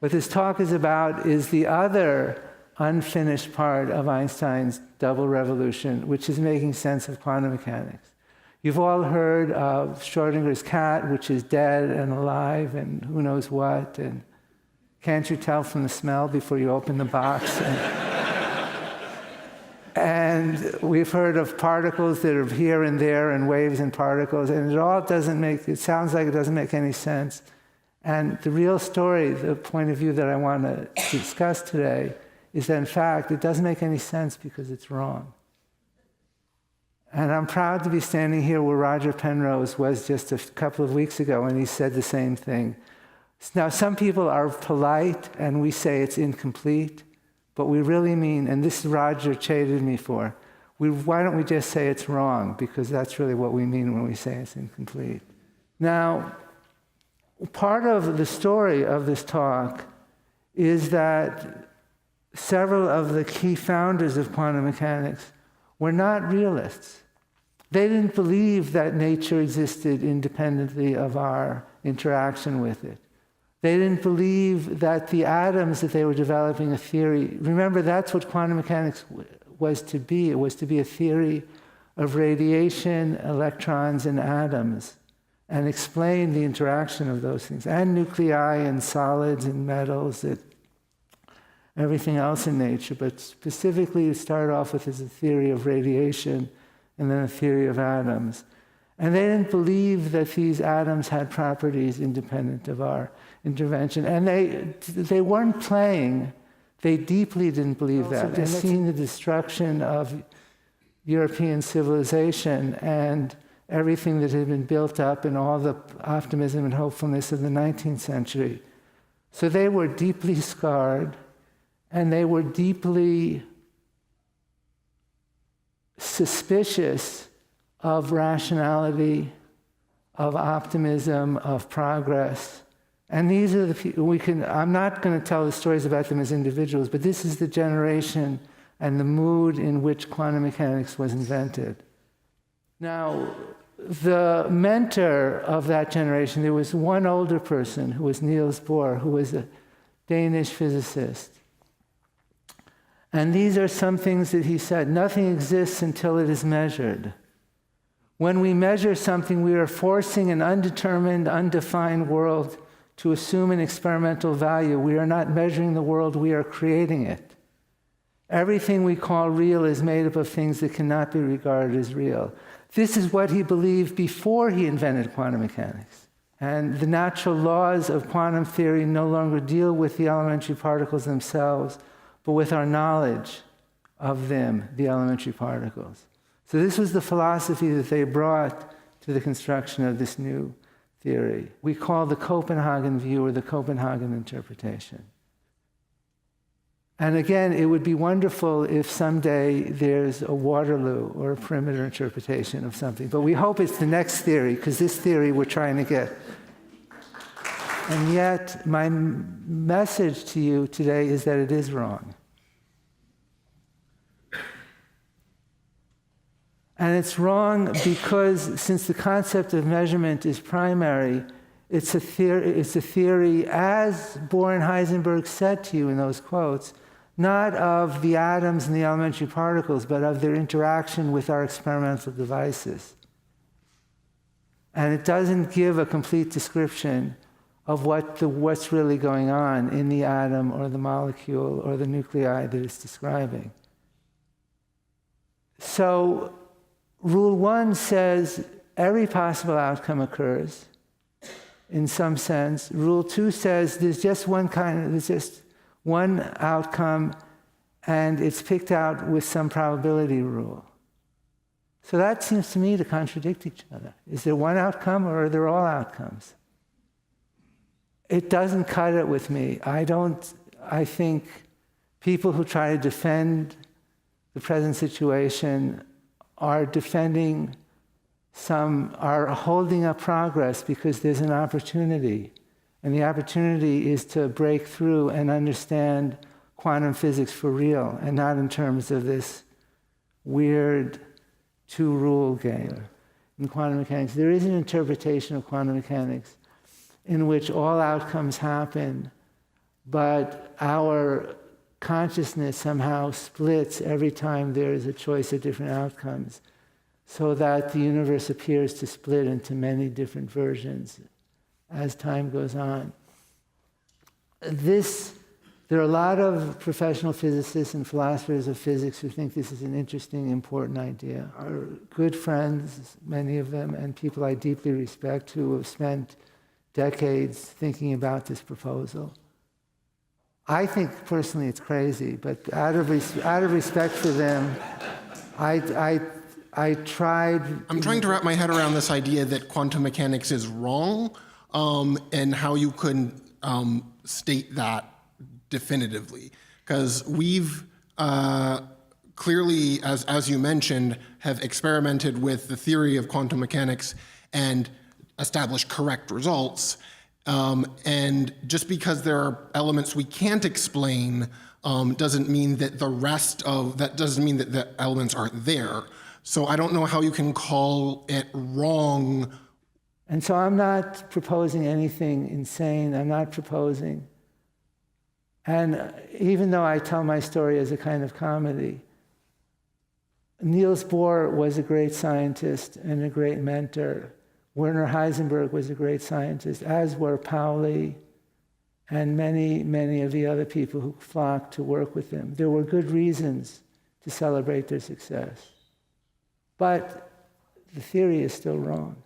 What this talk is about is the other unfinished part of Einstein's double revolution, which is making sense of quantum mechanics. You've all heard of Schrodinger's cat, which is dead and alive and who knows what, and can't you tell from the smell before you open the box? And we've heard of particles that are here and there, and waves and particles, and it sounds like it doesn't make any sense. And the real story, the point of view that I want to discuss today, is that in fact it doesn't make any sense because it's wrong. And I'm proud to be standing here where Roger Penrose was just a couple of weeks ago, and he said the same thing. Now, some people are polite, and we say it's incomplete, but we really mean, and this Roger chided me for, why don't we just say it's wrong? Because that's really what we mean when we say it's incomplete. Now, part of the story of this talk is that several of the key founders of quantum mechanics were not realists. They didn't believe that nature existed independently of our interaction with it. They didn't believe that the atoms that they were developing a theory. Remember, that's what quantum mechanics was to be. It was to be a theory of radiation, electrons, and atoms, and explain the interaction of those things, and nuclei, and solids, and metals, everything else in nature. But specifically, it started off with as a theory of radiation, and then a theory of atoms. And they didn't believe that these atoms had properties independent of our intervention. And they weren't playing. They deeply didn't believe that. They've seen the destruction of European civilization and everything that had been built up and all the optimism and hopefulness of the 19th century. So they were deeply scarred, and they were deeply suspicious of rationality, of optimism, of progress. And these are the people I'm not going to tell the stories about them as individuals, but this is the generation and the mood in which quantum mechanics was invented. Now, the mentor of that generation, there was one older person who was Niels Bohr, who was a Danish physicist. And these are some things that he said. Nothing exists until it is measured. When we measure something, we are forcing an undetermined, undefined world to assume an experimental value. We are not measuring the world, we are creating it. Everything we call real is made up of things that cannot be regarded as real. This is what he believed before he invented quantum mechanics. And the natural laws of quantum theory no longer deal with the elementary particles themselves, but with our knowledge of them, the elementary particles. So this was the philosophy that they brought to the construction of this new theory. We call the Copenhagen view, or the Copenhagen interpretation. And again, it would be wonderful if someday there's a Waterloo or a perimeter interpretation of something. But we hope it's the next theory, because this theory we're trying to get. And yet, my message to you today is that it is wrong. And it's wrong because, since the concept of measurement is primary, it's a theory, as Bohr and Heinsenberg said to you in those quotes, not of the atoms and the elementary particles, but of their interaction with our experimental devices. And it doesn't give a complete description of what's really going on in the atom or the molecule or the nuclei that it's describing. So, Rule 1 says every possible outcome occurs in some sense. Rule 2 says there's just one outcome, and it's picked out with some probability rule. So that seems to me to contradict each other. Is there one outcome, or are there all outcomes? It doesn't cut it with me. I think people who try to defend the present situation are holding up progress because there's an opportunity. And the opportunity is to break through and understand quantum physics for real, and not in terms of this weird two-rule game. In quantum mechanics, there is an interpretation of quantum mechanics in which all outcomes happen but our consciousness somehow splits every time there is a choice of different outcomes, so that the universe appears to split into many different versions as time goes on. There are a lot of professional physicists and philosophers of physics who think this is an interesting, important idea. Our good friends, many of them, and people I deeply respect who have spent decades thinking about this proposal. I think personally it's crazy, but out of respect for them, I tried. I'm trying to wrap my head around this idea that quantum mechanics is wrong, and how you could state that definitively. Because we've clearly, as you mentioned, have experimented with the theory of quantum mechanics and established correct results. And just because there are elements we can't explain doesn't mean that the elements aren't there. So I don't know how you can call it wrong. And so I'm not proposing anything insane. I'm not proposing. And even though I tell my story as a kind of comedy, Niels Bohr was a great scientist and a great mentor. Werner Heinsenberg was a great scientist, as were Pauli and many, many of the other people who flocked to work with him. There were good reasons to celebrate their success. But the theory is still wrong.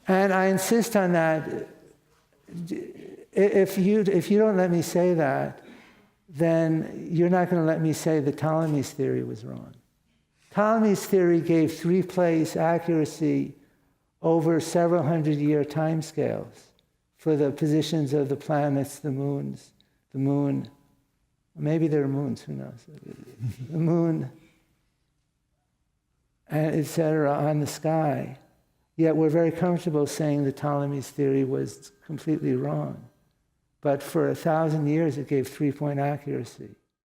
And I insist on that. If you don't let me say that, then you're not going to let me say that Ptolemy's theory was wrong. Ptolemy's theory gave three-place accuracy over several hundred-year timescales for the positions of the planets, the moon. Maybe there are moons, who knows? The moon, and et cetera, on the sky. Yet we're very comfortable saying that Ptolemy's theory was completely wrong. But for 1,000 years, it gave three-point accuracy.